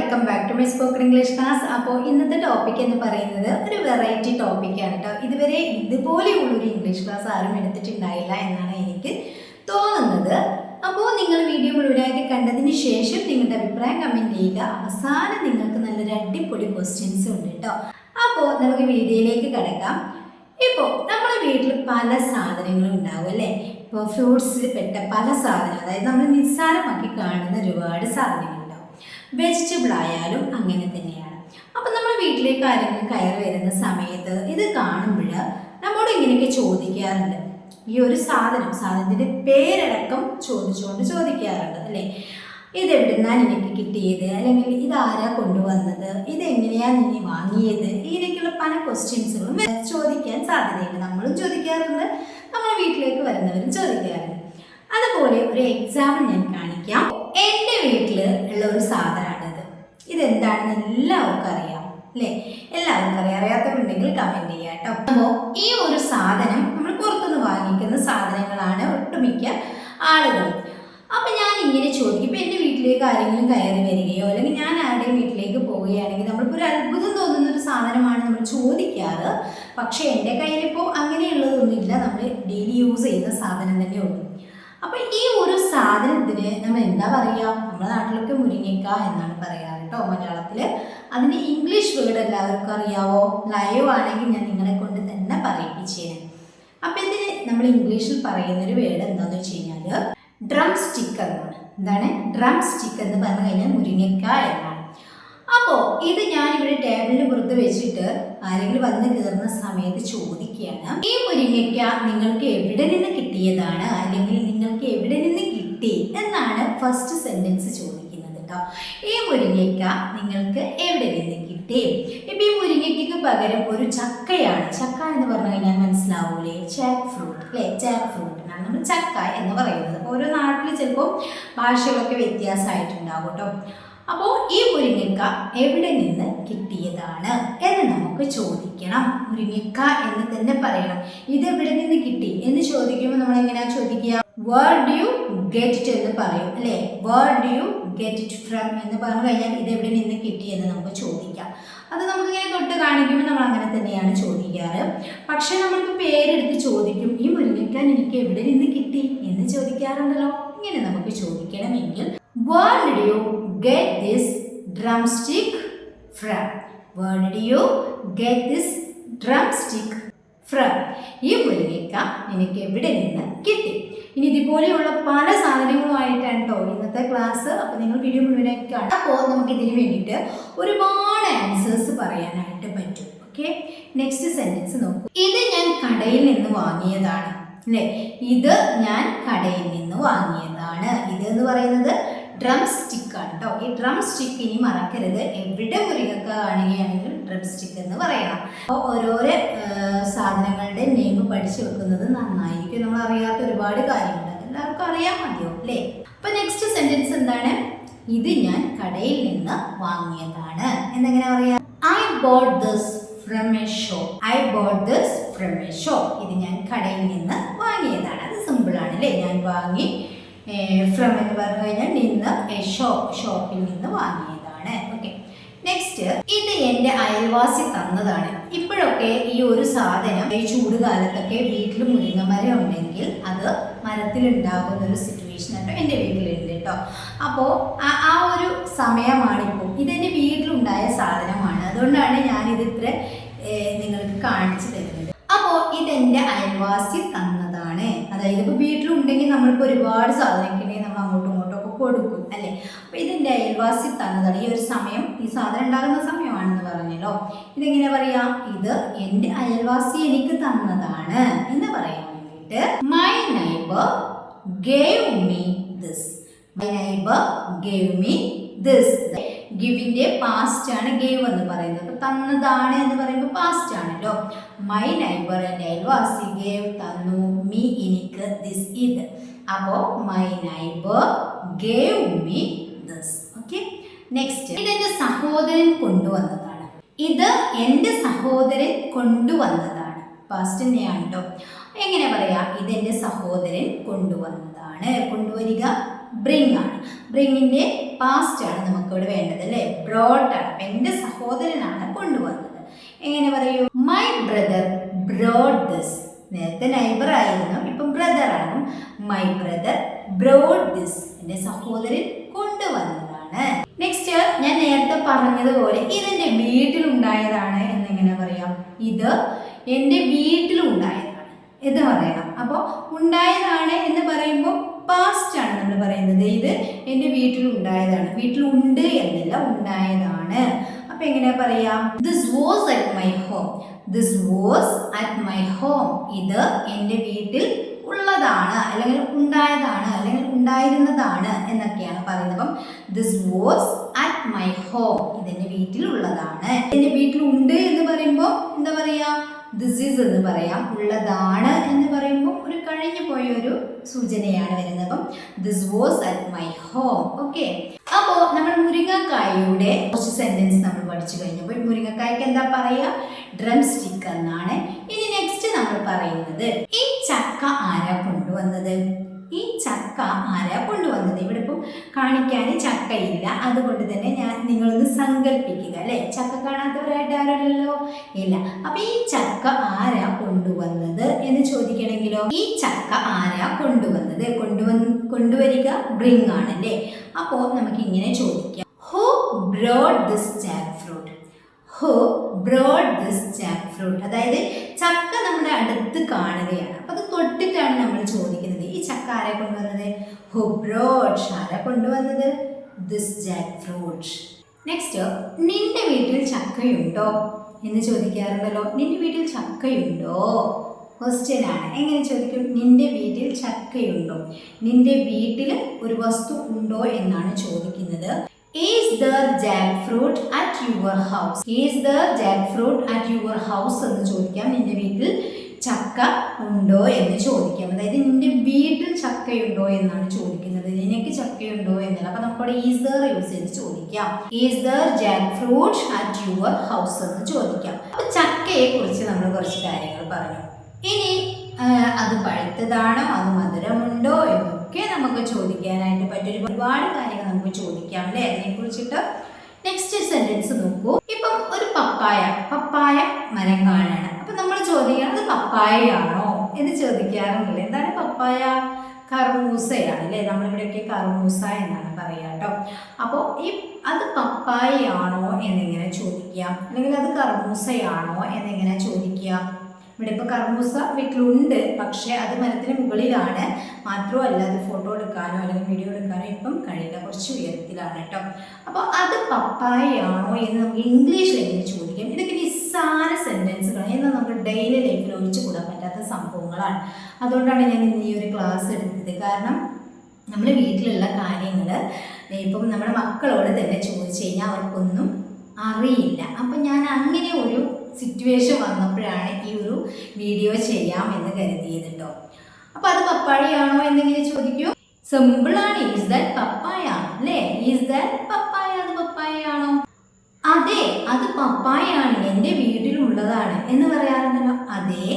Welcome back to my spoken English class. അപ്പോൾ ഇന്നത്തെ topic എന്ന് പറയുന്നത് ഒരു വെറൈറ്റി ടോപ്പിക്കാണ് കേട്ടോ. ഇതുവരെ ഇതുപോലെയുള്ളൊരു ഇംഗ്ലീഷ് ക്ലാസ് ആരും എടുത്തിട്ടുണ്ടായില്ല എന്നാണ് എനിക്ക് തോന്നുന്നത്. അപ്പോൾ നിങ്ങൾ വീഡിയോ മുഴുവനായിട്ട് കണ്ടതിന് ശേഷം നിങ്ങളുടെ അഭിപ്രായം കമൻറ്റ് ചെയ്യുക. അവസാനം നിങ്ങൾക്ക് നല്ലൊരു അടിപൊളി ക്വസ്റ്റ്യൻസ് ഉണ്ട് കേട്ടോ. അപ്പോൾ നമുക്ക് വീഡിയോയിലേക്ക് കിടക്കാം. ഇപ്പോൾ നമ്മുടെ വീട്ടിൽ പല സാധനങ്ങളും ഉണ്ടാവും അല്ലേ. ഇപ്പോൾ ഫ്രൂട്ട്സിൽ പെട്ട പല സാധനം, അതായത് നമ്മൾ നിസ്സാരമാക്കി കാണുന്ന ഒരുപാട് സാധനങ്ങളുണ്ടാവും. വെജിറ്റബിൾ ആയാലും അങ്ങനെ തന്നെയാണ്. അപ്പം നമ്മൾ വീട്ടിലേക്ക് ആരെങ്കിലും കയറി വരുന്ന സമയത്ത് ഇത് കാണുമ്പോൾ നമ്മോട് ഇങ്ങനെയൊക്കെ ചോദിക്കാറുണ്ട്. ഈ ഒരു സാധനത്തിൻ്റെ പേരടക്കം ചോദിക്കാറുണ്ട് അല്ലേ. ഇതെവിടുന്നാണ് എനിക്ക് കിട്ടിയത്, അല്ലെങ്കിൽ ഇതാരാ കൊണ്ടുവന്നത്, ഇതെങ്ങനെയാണ് നീ വാങ്ങിയത്, ഇതിനൊക്കെയുള്ള പല ക്വസ്റ്റ്യൻസുകളും ചോദിക്കാൻ സാധ്യതയുണ്ട്. നമ്മളും ചോദിക്കാറുണ്ട്, നമ്മുടെ വീട്ടിലേക്ക് വരുന്നവരും ചോദിക്കാറുണ്ട്. അതുപോലെ ഒരു എക്സാമ്പിൾ ഞാൻ കാണിക്കാം. എൻ്റെ വീട്ടിൽ ഉള്ള ഒരു സാധനമാണിത്. ഇതെന്താണെന്ന് എല്ലാവർക്കും അറിയാം അല്ലേ. എല്ലാവർക്കും അറിയാം. അറിയാത്തവരുണ്ടെങ്കിൽ കമൻറ്റ് ചെയ്യാം കേട്ടോ. അപ്പോൾ ഈ ഒരു സാധനം നമ്മൾ പുറത്തുനിന്ന് വാങ്ങിക്കുന്ന സാധനങ്ങളാണ് ഒട്ടുമിക്ക ആളുകളും. അപ്പം ഞാൻ ഇങ്ങനെ ചോദിക്കും. ഇപ്പം എൻ്റെ വീട്ടിലേക്ക് ആരെങ്കിലും കയറി വരികയോ അല്ലെങ്കിൽ ഞാൻ ആരുടെയും വീട്ടിലേക്ക് പോവുകയാണെങ്കിൽ നമ്മളിപ്പോൾ ഒരു അത്ഭുതം തോന്നുന്ന ഒരു സാധനമാണ് നമ്മൾ ചോദിക്കാറ്. പക്ഷേ എൻ്റെ കയ്യിലിപ്പോൾ അങ്ങനെയുള്ളതൊന്നുമില്ല. നമ്മൾ ഡെയിലി യൂസ് ചെയ്യുന്ന സാധനം തന്നെ ഉള്ളൂ. അപ്പം ഈ ഒരു സാധനത്തിന് നമ്മൾ എന്താ പറയുക? നമ്മുടെ നാട്ടിലൊക്കെ മുരിങ്ങക്ക എന്നാണ് പറയാറ് കേട്ടോ മലയാളത്തിൽ. അതിന് ഇംഗ്ലീഷ് വേർഡ് എല്ലാവർക്കും അറിയാവോ? ലൈവ് ആണെങ്കിൽ ഞാൻ നിങ്ങളെ കൊണ്ട് തന്നെ പറയിപ്പിച്ചേനെ. അപ്പം ഇതിന് നമ്മൾ ഇംഗ്ലീഷിൽ പറയുന്നൊരു വേർഡ് എന്താണെന്ന് വെച്ച് കഴിഞ്ഞാൽ ഡ്രം സ്റ്റിക്ക് എന്നാണ്. എന്താണ് ഡ്രം സ്റ്റിക്ക് എന്ന് പറഞ്ഞു കഴിഞ്ഞാൽ മുരിങ്ങക്ക എന്നാണ്. അപ്പോൾ ഇത് ഞാനിവിടെ ടേബിളിന് പുറത്ത് വെച്ചിട്ട് ആരെങ്കിലും വന്ന് കയറുന്ന സമയത്ത് ചോദിക്കുകയാണ്, ഈ മുരിങ്ങയ്ക്ക നിങ്ങൾക്ക് എവിടെ നിന്ന് കിട്ടിയതാണ്, അല്ലെങ്കിൽ നിങ്ങൾക്ക് എവിടെ നിന്ന് കിട്ടി എന്നാണ് ഫസ്റ്റ് സെന്റൻസ് ചോദിക്കുന്നത് കേട്ടോ. ഈ മുരിങ്ങയ്ക്ക നിങ്ങൾക്ക് എവിടെ നിന്ന് കിട്ടി? ഇപ്പം ഈ മുരിങ്ങയ്ക്ക് പകരം ഒരു ചക്കയാണ്. ചക്ക എന്ന് പറഞ്ഞു കഴിഞ്ഞാൽ മനസ്സിലാവൂലേ? ജാക്ക് ഫ്രൂട്ട് അല്ലേ. ജാക്ക് ഫ്രൂട്ടിനാണ് നമ്മൾ ചക്ക എന്ന് പറയുന്നത്. ഓരോ നാട്ടിൽ ചിലപ്പോൾ ഭാഷകളൊക്കെ വ്യത്യാസമായിട്ടുണ്ടാവും കേട്ടോ. അപ്പോൾ ഈ മുരിങ്ങക്ക എവിടെ നിന്ന് കിട്ടിയതാണ് എന്ന് നമുക്ക് ചോദിക്കണം. മുരിങ്ങക്ക എന്ന് തന്നെ പറയണം. ഇത് എവിടെ നിന്ന് കിട്ടി എന്ന് ചോദിക്കുമ്പോൾ നമ്മൾ എങ്ങനെയാ ചോദിക്കുക? Where do you get it എന്ന് പറയും അല്ലേ. Where do you get it from എന്ന് പറഞ്ഞു കഴിഞ്ഞാൽ ഇത് എവിടെ നിന്ന് കിട്ടി എന്ന് നമുക്ക് ചോദിക്കാം. അത് നമുക്കിങ്ങനെ തൊട്ട് കാണിക്കുമ്പോൾ നമ്മൾ അങ്ങനെ തന്നെയാണ് ചോദിക്കാറ്. പക്ഷെ നമ്മളിപ്പോൾ പേരെടുത്ത് ചോദിക്കും, ഈ മുരിങ്ങക്ക എനിക്ക് എവിടെ നിന്ന് കിട്ടി എന്ന് ചോദിക്കാറുണ്ടല്ലോ. ഇങ്ങനെ നമുക്ക് ചോദിക്കണമെങ്കിൽ where did you get this drumstick from? Where did you get this drumstick from? ഈ മുരിങ്ങക്ക നിനക്ക് എവിടെ നിന്ന് കിട്ടി? ഇനി ഇതുപോലെയുള്ള പല സാധനങ്ങളുമായിട്ടാണ് കേട്ടോ ഇന്നത്തെ ക്ലാസ്. അപ്പോൾ നിങ്ങൾ വീഡിയോ മുഴുവനായി കാണാം. അപ്പോൾ നമുക്ക് ഇതിന് വേണ്ടിയിട്ട് ഒരുപാട് ആൻസേഴ്സ് പറയാനായിട്ട് പറ്റും. ഓക്കെ, നെക്സ്റ്റ് സെൻറ്റൻസ് നോക്കൂ. ഇത് ഞാൻ കടയിൽ നിന്ന് വാങ്ങിയതാണ് അല്ലേ. ഇത് ഞാൻ കടയിൽ നിന്ന് വാങ്ങിയതാണ്. ഇത് എന്ന് പറയുന്നത് ഡ്രം സ്റ്റിക്ക് ആണ് കേട്ടോ. ഈ ഡ്രം സ്റ്റിക്ക് ഇനി മറക്കരുത്. എവിടെ മുരിങ്ങക്ക കാണുകയാണെങ്കിൽ ഡ്രം സ്റ്റിക്ക് എന്ന് പറയണം. അപ്പോൾ ഓരോരോ സാധനങ്ങളുടെ നെയിം പഠിച്ചു വെക്കുന്നത് നന്നായിരിക്കും. നമ്മൾ അറിയാത്ത ഒരുപാട് കാര്യങ്ങൾ എല്ലാവർക്കും അറിയാൻ മതിയോ അല്ലേ. അപ്പോൾ നെക്സ്റ്റ് സെന്റൻസ് എന്താണ്? ഇത് ഞാൻ കടയിൽ നിന്ന് വാങ്ങിയതാണ് എന്നെങ്ങനെ പറയാം? I bought this from a shop. I bought this from a shop. ഇത് ഞാൻ കടയിൽ നിന്ന് വാങ്ങിയതാണ്. അത് സിമ്പിൾ ആണ് അല്ലേ. ഞാൻ വാങ്ങി, ഫ്രം എന്ന് പറഞ്ഞു കഴിഞ്ഞാൽ നിന്ന്, ഷോപ്പിൽ നിന്ന് വാങ്ങിയതാണ്. ഓക്കെ, നെക്സ്റ്റ് ഇത് എൻ്റെ അയൽവാസി തന്നതാണ്. ഇപ്പോഴൊക്കെ ഈ ഒരു സാധനം ഈ ചൂട് കാലത്തൊക്കെ വീട്ടിൽ മുരിങ്ങമരം ഉണ്ടെങ്കിൽ അത് മരത്തിലുണ്ടാകുന്ന ഒരു സിറ്റുവേഷൻ കേട്ടോ എൻ്റെ വീട്ടിലുണ്ട് കേട്ടോ. അപ്പോൾ ആ ഒരു സമയമാണിപ്പോൾ. ഇതെൻ്റെ വീട്ടിലുണ്ടായ സാധനമാണ്. അതുകൊണ്ടാണ് ഞാനിത് ഇത്ര നിങ്ങൾക്ക് കാണിച്ചു തരുന്നത്. അപ്പോൾ ഇതെൻ്റെ അയൽവാസി തന്നതാണ്. അതായത് ഇപ്പോൾ വീട്ടിലുണ്ടെങ്കിൽ നമ്മളിപ്പോൾ ഒരുപാട് സാധനമൊക്കെ ഉണ്ടെങ്കിൽ നമ്മൾ അങ്ങോട്ടും ഇങ്ങോട്ടും ഒക്കെ കൊടുക്കും അല്ലേ. അപ്പോൾ ഇതെൻ്റെ അയൽവാസി തന്നതാണ്. ഈ ഒരു സമയം ഈ സാധനം ഉണ്ടാകുന്ന സമയമാണെന്ന് പറഞ്ഞല്ലോ. ഇതെങ്ങനെ പറയാം? ഇത് എൻ്റെ അയൽവാസി എനിക്ക് തന്നതാണ് എന്ന് പറയാൻ വേണ്ടിയിട്ട് my neighbour gave me this. My neighbour gave me this. ഗിവിൻ്റെ പാസ്റ്റ് ആണ് ഗേവ് എന്ന് പറയുന്നത്. അപ്പോൾ തന്നതാണ് എന്ന് പറയുമ്പോൾ പാസ്റ്റ് ആണല്ലോ. മൈ നൈബർ എൻ്റെ അയൽവാസി ഗേവ് തന്നു മീ എനിക്ക് ദിസ് ഇത്. അപ്പോൾ my neighbour gave me this. Okay, next ഇതെൻ്റെ സഹോദരൻ കൊണ്ടുവന്നതാണ്. ഇത് എൻ്റെ സഹോദരൻ കൊണ്ടുവന്നതാണ്. പാസ്റ്റ് തന്നെയാണ് കേട്ടോ. എങ്ങനെ പറയാം? ഇതെൻ്റെ സഹോദരൻ കൊണ്ടുവന്നതാണ്. കൊണ്ടുവരിക ബ്രിങ് ആണ്. ബ്രിങ്ങിൻ്റെ പാസ്റ്റ് ആണ് നമുക്കിവിടെ വേണ്ടത് അല്ലേ. ബ്രോട്ട് ആണ്. എൻ്റെ സഹോദരനാണ് കൊണ്ടുവന്നത്. എങ്ങനെ പറയൂ? My brother brought this. നേരത്തെ നൈബർ ആയിരുന്നു, ഇപ്പം ബ്രദർ ആണ്. My brother brought this. എൻ്റെ സഹോദരൻ കൊണ്ടുവന്നതാണ്. നെക്സ്റ്റ്, ഞാൻ നേരത്തെ പറഞ്ഞതുപോലെ ഇതെൻ്റെ വീട്ടിലുണ്ടായതാണ് എന്നെങ്ങനെ പറയാം? ഇത് എൻ്റെ വീട്ടിലുണ്ടായതാണ് എന്ന് പറയണം. അപ്പോൾ ഉണ്ടായതാണ് എന്ന് പറയുമ്പോൾ പാസ്റ്റ് ആണ് നമ്മൾ പറയുന്നത്. ഇത് എൻ്റെ വീട്ടിലുണ്ടായതാണ്. വീട്ടിലുണ്ട് എന്നല്ല, ഉണ്ടായതാണ്. അപ്പൊ എങ്ങനെ പറയാം? This was at my home. This was at my home. ഇത് എൻ്റെ വീട്ടിൽ ഉള്ളതാണ്, അല്ലെങ്കിൽ ഉണ്ടായതാണ്, അല്ലെങ്കിൽ ഉണ്ടായിരുന്നതാണ് എന്നൊക്കെയാണ് പറയുന്നത്. അപ്പം this was at my home. ഇതെൻ്റെ വീട്ടിലുള്ളതാണ്. എൻ്റെ വീട്ടിലുണ്ട് എന്ന് പറയുമ്പോൾ എന്താ പറയാ? ദിസ് ഈസ് എന്ന് പറയാം. ഉള്ളതാണ് എന്ന് പറയുമ്പോൾ ഒരു കഴിഞ്ഞു പോയ ഒരു സൂചനയാണ് വരുന്നത്. അപ്പം this was at my home. Okay, അപ്പോൾ നമ്മൾ മുരിങ്ങക്കായയുടെ കുറച്ച് സെന്റൻസ് നമ്മൾ പഠിച്ചു കഴിഞ്ഞപ്പോൾ മുരിങ്ങക്കായ്ക്ക് എന്താ പറയുക? ഡ്രം സ്റ്റിക്ക് എന്നാണ്. ഇനി നെക്സ്റ്റ് നമ്മൾ പറയുന്നത്, ഈ ചക്ക ആരാ കൊണ്ടുവന്നത്? ഈ ചക്ക ആരാ കൊണ്ടുവന്നത്? ഇവിടെ ഇപ്പം കാണിക്കാൻ ചക്കയില്ല, അതുകൊണ്ട് തന്നെ നിങ്ങളൊന്ന് സങ്കല്പിക്കുക അല്ലെ. ചക്ക കാണാത്തവരായിട്ട് ആരല്ലോ ഇല്ല. അപ്പൊ ഈ ചക്ക ആരാ കൊണ്ടുവന്നത് എന്ന് ചോദിക്കണമെങ്കിലോ, ഈ ചക്ക ആരാ കൊണ്ടുവന്നത്? കൊണ്ടുവരിക ബ്രിങ് ആണല്ലേ. അപ്പോൾ നമുക്ക് ഇങ്ങനെ ചോദിക്കാം, who brought this Jack fruit? Who brought this Jack fruit? അതായത് ചക്ക നമ്മുടെ അടുത്ത് കാണുകയാണ്, അപ്പൊ അത് തൊട്ടിട്ടാണ് നമ്മൾ ചോദിക്കുന്നത്, ഈ ചക്ക ആരെ കൊണ്ടുവന്നത്? ഹു ബ്രോട്ട്, ആരാ കൊണ്ടുവന്നത്? This Jack fruit. നെക്സ്റ്റ്, നിന്റെ വീട്ടിൽ ചക്കയുണ്ടോ എന്ന് ചോദിക്കാറുണ്ടല്ലോ. നിന്റെ വീട്ടിൽ ചക്കയുണ്ടോ? ക്വസ്റ്റ്യൻ ആണ്. എങ്ങനെ ചോദിക്കും? നിന്റെ വീട്ടിൽ ചക്കയുണ്ടോ? നിന്റെ വീട്ടിൽ ഒരു വസ്തു ഉണ്ടോ എന്നാണ് ചോദിക്കുന്നത്. Is there jackfruit at your house? Is there jackfruit at your house എന്ന് ചോദിക്കാം. നിന്റെ വീട്ടിൽ ചക്ക ഉണ്ടോ എന്ന് ചോദിക്കാം. അതായത് നിന്റെ വീട്ടിൽ ചക്കയുണ്ടോ എന്നാണ് ചോദിക്കുന്നത്, നിനക്ക് ചക്കയുണ്ടോ എന്നല്ല. അപ്പൊ നമുക്കവിടെ ഈസ് ദർ യൂസ് ചെയ്ത് ചോദിക്കാം. Is there jackfruit at your house എന്ന് ചോദിക്കാം. അപ്പൊ ചക്കയെ കുറിച്ച് നമ്മൾ കുറച്ച് കാര്യങ്ങൾ പറഞ്ഞു. ഇനി അത് പഴുത്തതാണോ, അത് മധുരമുണ്ടോ എന്നൊക്കെ നമുക്ക് ചോദിക്കാനായിട്ട് പറ്റും. ഒരുപാട് കാര്യങ്ങൾ നമുക്ക് ചോദിക്കാം അല്ലേ അതിനെ കുറിച്ചിട്ട്. നെക്സ്റ്റ് സെന്റൻസ് നോക്കൂ. ഇപ്പം ഒരു പപ്പായ മരം കാണാണ്. അപ്പൊ നമ്മൾ ചോദിക്കണം, അത് പപ്പായയാണോ എന്ന് ചോദിക്കാറുണ്ടല്ലേ. എന്താണ് പപ്പായ? കർമൂസയാണ് അല്ലേ. നമ്മളിവിടെയൊക്കെ കർമൂസ എന്നാണ് പറയാ കേട്ടോ. അപ്പോൾ അത് പപ്പായയാണോ എന്നിങ്ങനെ ചോദിക്കാം, അല്ലെങ്കിൽ അത് കർമൂസയാണോ എന്നിങ്ങനെ ചോദിക്കാം. ഇവിടെ ഇപ്പോൾ കർമൂസ വീട്ടിലുണ്ട്, പക്ഷേ അത് മരത്തിന് മുകളിലാണ്. മാത്രമല്ല അത് ഫോട്ടോ എടുക്കാനോ അല്ലെങ്കിൽ വീഡിയോ എടുക്കാനോ ഇപ്പം കഴിയില്ല, കുറച്ച് ഉയരത്തിലാണ് കേട്ടോ. അപ്പോൾ അത് പപ്പായയാണോ എന്ന് നമുക്ക് ഇംഗ്ലീഷിൽ എങ്ങനെ ചോദിക്കാം? ഇതൊക്കെ നിസ്സാര സെൻറ്റൻസുകളാണ്, എന്നാൽ നമുക്ക് ഡെയിലി ലൈഫിൽ ഒഴിച്ചു കൂടാൻ പറ്റാത്ത സംഭവങ്ങളാണ്. അതുകൊണ്ടാണ് ഞാൻ ഇന്ന് ഈ ഒരു ക്ലാസ് എടുത്തത്. കാരണം നമ്മൾ വീട്ടിലുള്ള കാര്യങ്ങൾ ഇപ്പം നമ്മുടെ മക്കളോട് തന്നെ ചോദിച്ചു കഴിഞ്ഞാൽ അവർക്കൊന്നും അറിയില്ല. അപ്പം ഞാൻ അങ്ങനെ ഒരു സിറ്റുവേഷൻ വന്നപ്പോഴാണ് ഈ ഒരു വീഡിയോ ചെയ്യാമെന്ന് കരുതിയത് കേട്ടോ. അപ്പോൾ അത് പപ്പായയാണോ എന്നിങ്ങനെ ചോദിക്കൂ. സിമ്പിളാണ്. ഈസ് ദാറ്റ് പപ്പായ അല്ലേ? ഈസ് ദാറ്റ് പപ്പായ? അത് പപ്പായയാണോ? അതെ, അത് പപ്പായയാണ്, എൻ്റെ വീട്ടിലുള്ളതാണ് എന്ന് പറയാറുണ്ടല്ലോ. അതെ,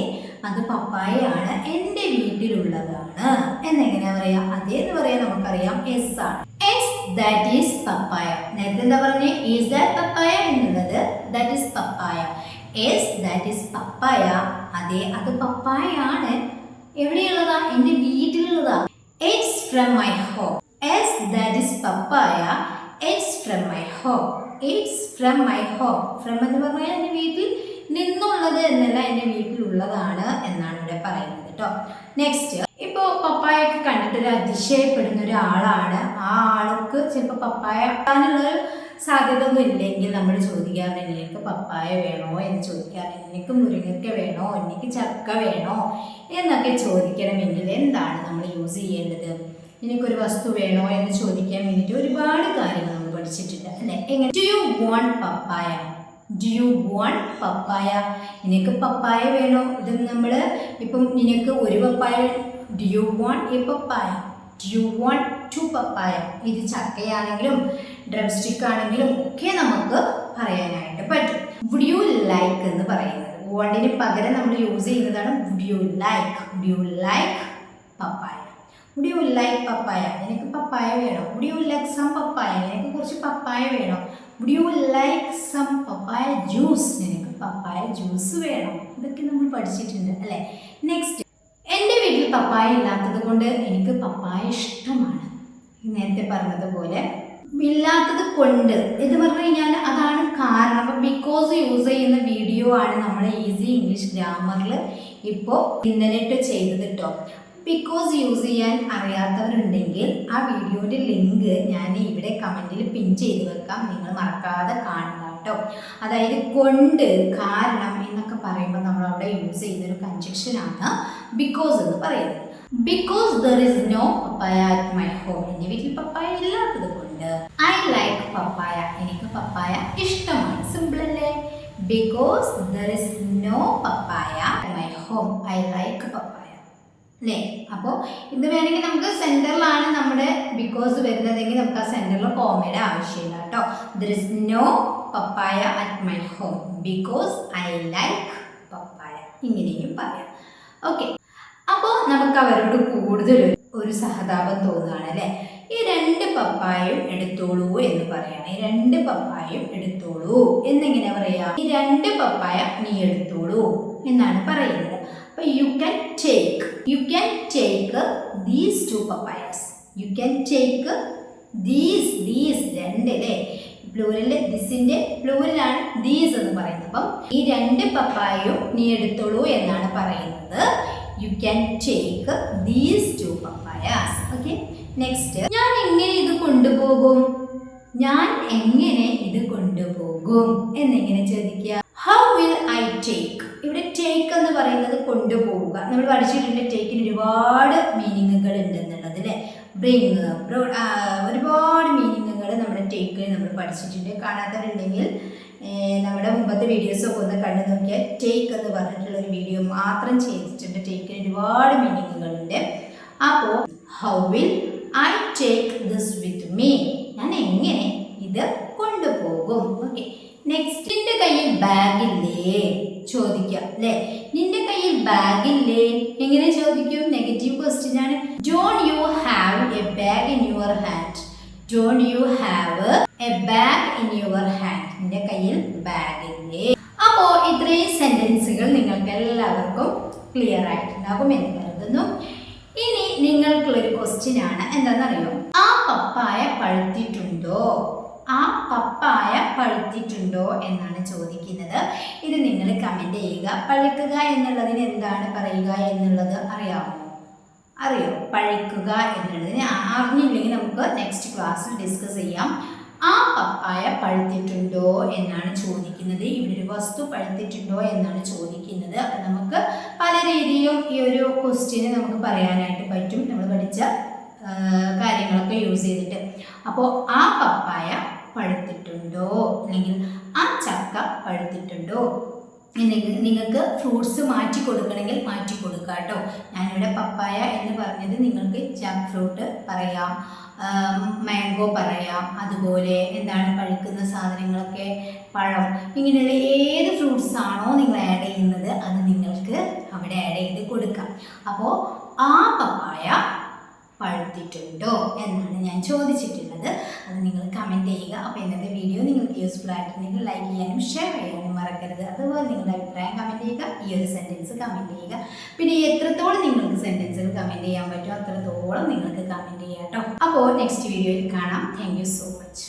അത് പപ്പായയാണ്, എൻ്റെ വീട്ടിലുള്ളതാണ് എന്നെങ്ങനെയാ പറയാ? അതേ എന്ന് പറയാൻ നമുക്കറിയാം എസ് ആണ്. Yes that is papaya. നേരത്തെ എന്താ പറഞ്ഞേ? ഈസ് ദാറ്റ് പപ്പായ എന്നുള്ളത് that is papaya. Yes that is papaya. അതെ, അത് പപ്പായയാണ്. എവിടെയുള്ളതാ? എൻ്റെ വീട്ടിലുള്ളതാ. It's from my home. Yes that is papaya. It's from my home. It's from my home. From എന്ന് പറഞ്ഞാൽ എൻ്റെ വീട്ടിൽ നിന്നുള്ളത് എന്നല്ല, എൻ്റെ വീട്ടിലുള്ളതാണ് എന്നാണ് ഇവിടെ പറയുന്നത് കേട്ടോ. നെക്സ്റ്റ്, ഇപ്പോൾ പപ്പായൊക്കെ കണ്ടിട്ട് ഒരു അതിശയപ്പെടുന്ന ഒരാളാണ്. ആ ആൾക്ക് ചിലപ്പോൾ പപ്പായ കാണാനുള്ളൊരു സാധ്യത ഒന്നും ഇല്ലെങ്കിൽ നമ്മൾ ചോദിക്കാറുണ്ട്, എനിക്ക് പപ്പായ വേണോ എന്ന് ചോദിക്കാറുണ്ട്. എനിക്ക് മുരിങ്ങയ്ക്ക വേണോ, എനിക്ക് ചക്ക വേണോ എന്നൊക്കെ ചോദിക്കണമെങ്കിൽ എന്താണ് നമ്മൾ യൂസ് ചെയ്യേണ്ടത്? എനിക്കൊരു വസ്തു വേണോ എന്ന് ചോദിക്കാൻ വേണ്ടിയിട്ട് ഒരുപാട് കാര്യങ്ങൾ നമ്മൾ പഠിച്ചിട്ടുണ്ട് അല്ലേ. എങ്ങനെ? Do you want papaya? Do you want papaya? നിനക്ക് പപ്പായ വേണോ? ഇത് നമ്മൾ ഇപ്പം നിനക്ക് ഒരു papaya. Do you want a papaya? Do you want to papaya? ഇത് ചക്കയാണെങ്കിലും ഡ്രം സ്റ്റിക്ക് ആണെങ്കിലും ഒക്കെ നമുക്ക് പറയാനായിട്ട് പറ്റും. വുഡ് യു ലൈക്ക് എന്ന് പറയുന്നത് വാണ്ടിന് പകരം നമ്മൾ യൂസ് ചെയ്യുന്നതാണ് would you like. Would you like papaya? Would you like papaya? നിനക്ക് പപ്പായ വേണോ? Would you like some papaya? നിനക്ക് കുറച്ച് പപ്പായ വേണോ? Would you like some papaya juice? നിനക്ക് പപ്പായ ജ്യൂസ് വേണം. ഇതൊക്കെ നമ്മൾ പഠിച്ചിട്ടുണ്ട് അല്ലേ? നെക്സ്റ്റ്, എൻ്റെ വീട്ടിൽ പപ്പായ ഇല്ലാത്തത് കൊണ്ട് എനിക്ക് പപ്പായ ഇഷ്ടമാണ്. നേരത്തെ പറഞ്ഞതുപോലെ ഇല്ലാത്തത് കൊണ്ട് എന്ന് പറഞ്ഞു കഴിഞ്ഞാൽ അതാണ് കാരണം. അപ്പം ബിക്കോസ് യൂസ് ചെയ്യുന്ന വീഡിയോ ആണ് നമ്മൾ ഈസി ഇംഗ്ലീഷ് ഗ്രാമറിൽ ഇപ്പോൾ ഇന്നലെ ചെയ്തത് കേട്ടോ. ബിക്കോസ് യൂസ് ചെയ്യാൻ അറിയാത്തവരുണ്ടെങ്കിൽ ആ വീഡിയോയുടെ ലിങ്ക് ഞാൻ ഇവിടെ കമൻറ്റിൽ പിൻ ചെയ്ത് വെക്കാം. നിങ്ങൾ മറക്കാതെ കാണുക കേട്ടോ. അതായത് കൊണ്ട്, കാരണം എന്നൊക്കെ പറയുമ്പോൾ നമ്മൾ അവിടെ യൂസ് ചെയ്യുന്നൊരു കൺജക്ഷനാണ് ബിക്കോസ് എന്ന് പറയുന്നത്. Because there is no papaya at my home. എൻ്റെ വീട്ടിൽ പപ്പായ ഇല്ലാത്തത് കൊണ്ട് ഐ ലൈക്ക് പപ്പായ. എനിക്ക് പപ്പായ ഇഷ്ടമാണ്. സിമ്പിൾ അല്ലേ? Because there is no papaya at my home I like papaya അല്ലേ? അപ്പോൾ ഇത് വേണമെങ്കിൽ നമുക്ക് സെൻറ്ററിലാണ് നമ്മുടെ ബിക്കോസ് വരുന്നതെങ്കിൽ നമുക്ക് ആ സെൻറ്ററിൽ കോമയുടെ ആവശ്യമില്ല കേട്ടോ. There is no papaya at my home because I like papaya. ഇങ്ങനെയും പറയാം. ഓക്കെ, അപ്പോൾ നമുക്ക് അവരോട് കൂടുതൽ ഒരു സഹതാപം തോന്നുകയാണ് അല്ലേ? ഈ 2 പപ്പായയും എടുത്തോളൂ എന്ന് പറയാണ്. ഈ 2 പപ്പായയും എടുത്തോളൂ എന്നെങ്ങനെ പറയാം? ഈ 2 പപ്പായ നീ എടുത്തോളൂ എന്നാണ് പറയുന്നത്. അപ്പോൾ you can take these 2 papayas. You can take these 2 അല്ലേ? പ്ലൂരൽ, ദിസിന്റെ പ്ലൂരലാണ് ദീസ് എന്ന് പറയുന്നത്. അപ്പം ഈ 2 പപ്പായയും നീ എടുത്തോളൂ എന്നാണ് പറയുന്നത്. You can take these 2 papayas. Okay, next, ഞാൻ എങ്ങനെ ഇത് കൊണ്ടുപോകും? ഞാൻ എങ്ങനെ ഇത് കൊണ്ടുപോകും എന്നെങ്ങനെ ചോദിക്കുക? How will I take. ഇവിടെ ടേക്ക് എന്ന് പറയുന്നത് കൊണ്ടുപോവുക. നമ്മൾ പഠിച്ചിട്ടുണ്ട് ടേക്കിന് ഒരുപാട് മീനിങ്ങുകൾ ഉണ്ടെന്നുള്ളത് അല്ലേ? ബ്രിങ്, ഒരുപാട് മീനിങ്ങുകൾ നമ്മുടെ ടേക്കിന് നമ്മൾ പഠിച്ചിട്ടുണ്ട്. കാണാത്തവരുണ്ടെങ്കിൽ നമ്മുടെ മുമ്പത്തെ വീഡിയോസൊക്കെ ഒന്ന് കണ്ടു നോക്കിയാൽ ടേക്ക് എന്ന് പറഞ്ഞിട്ടുള്ള ഒരു വീഡിയോ മാത്രം ചെയ്തിട്ടുണ്ട്. ടേക്കിന് ഒരുപാട് മീനിങ്ങുകളുണ്ട്. അപ്പോൾ how will I take this with me. ഞാൻ എങ്ങനെ ഇത് കൊണ്ടുപോകും? ഓക്കെ, നെക്സ്റ്റ്, നിന്റെ കയ്യിൽ ബാഗില്ലേ ചോദിക്കാം അല്ലേ? നിന്റെ കയ്യിൽ ബാഗില്ലേ എങ്ങനെ ചോദിക്കും? നെഗറ്റീവ് ക്വസ്റ്റ്യൻ ആണ്. Don't you have A bag in your hand? Don't you have A bag in your hand? നിന്റെ കയ്യിൽ ബാഗില്ലേ? അപ്പോൾ ഇത്രയും സെന്റൻസുകൾ നിങ്ങൾക്ക് എല്ലാവർക്കും ക്ലിയർ ആയിട്ടുണ്ടാകും എന്ന് കരുതുന്നു. ഇനി നിങ്ങൾക്കുള്ളൊരു ക്വസ്റ്റ്യൻ ആണ്. എന്താണെന്നറിയോ? ആ പപ്പായ പഴുത്തിട്ടുണ്ടോ? ആ പപ്പായ പഴുത്തിട്ടുണ്ടോ എന്നാണ് ചോദിക്കുന്നത്. ഇത് നിങ്ങൾ കമൻറ്റ് ചെയ്യുക. പഴുക്കുക എന്നുള്ളതിന് എന്താണ് പറയുക എന്നുള്ളത് അറിയാമോ? അറിയോ? പഴുക്കുക എന്നുള്ളതിന് അറിഞ്ഞില്ലെങ്കിൽ നമുക്ക് നെക്സ്റ്റ് ക്ലാസ്സിൽ ഡിസ്കസ് ചെയ്യാം. ആ പപ്പായ പഴുത്തിട്ടുണ്ടോ എന്നാണ് ചോദിക്കുന്നത്. ഇവിടെ ഒരു വസ്തു പഴുത്തിട്ടുണ്ടോ എന്നാണ് ചോദിക്കുന്നത്. അപ്പം നമുക്ക് പല രീതിയിലും ഈ ഒരു ക്വസ്റ്റ്യന് നമുക്ക് പറയാനായിട്ട് പറ്റും, നമ്മൾ പഠിച്ച കാര്യങ്ങളൊക്കെ യൂസ് ചെയ്തിട്ട്. അപ്പോൾ ആ പപ്പായ പഴുത്തിട്ടുണ്ടോ, അല്ലെങ്കിൽ ആ ചക്ക പഴുത്തിട്ടുണ്ടോ. നിങ്ങൾക്ക് ഫ്രൂട്ട്സ് മാറ്റി കൊടുക്കണമെങ്കിൽ മാറ്റി കൊടുക്കുക കേട്ടോ. ഞാനിവിടെ പപ്പായ എന്ന് പറഞ്ഞത് നിങ്ങൾക്ക് ജാക്ക് ഫ്രൂട്ട് പറയാം, മാംഗോ പറയാം, അതുപോലെ എന്താണ് പഴുക്കുന്ന സാധനങ്ങളൊക്കെ, പഴം, ഇങ്ങനെയുള്ള ഏത് ഫ്രൂട്ട്സ് ആണോ നിങ്ങൾ ആഡ് ചെയ്യുന്നത് അത് നിങ്ങൾക്ക് അവിടെ ആഡ് ചെയ്ത് കൊടുക്കാം. അപ്പോൾ ആ പപ്പായ പഴുത്തിട്ടുണ്ടോ എന്നാണ് ഞാൻ ചോദിച്ചിട്ടുള്ളത്. അത് നിങ്ങൾ കമൻറ്റ് ചെയ്യുക. അപ്പോൾ ഇന്നത്തെ വീഡിയോ നിങ്ങൾക്ക് യൂസ്ഫുൾ ആയിട്ടുണ്ടെങ്കിൽ ലൈക്ക് ചെയ്യാനും ഷെയർ ചെയ്യാനും മറക്കരുത്. അതുപോലെ നിങ്ങളുടെ അഭിപ്രായം കമൻറ്റ് ചെയ്യുക. ഈ ഒരു സെൻറ്റൻസ് കമൻറ്റ് ചെയ്യുക. പിന്നെ എത്രത്തോളം നിങ്ങൾക്ക് സെൻറ്റൻസുകൾ കമൻറ്റ് ചെയ്യാൻ പറ്റുമോ അത്രത്തോളം നിങ്ങൾക്ക് കമൻറ്റ് ചെയ്യാം കേട്ടോ. അപ്പോൾ നെക്സ്റ്റ് വീഡിയോയിൽ കാണാം. Thank you so much.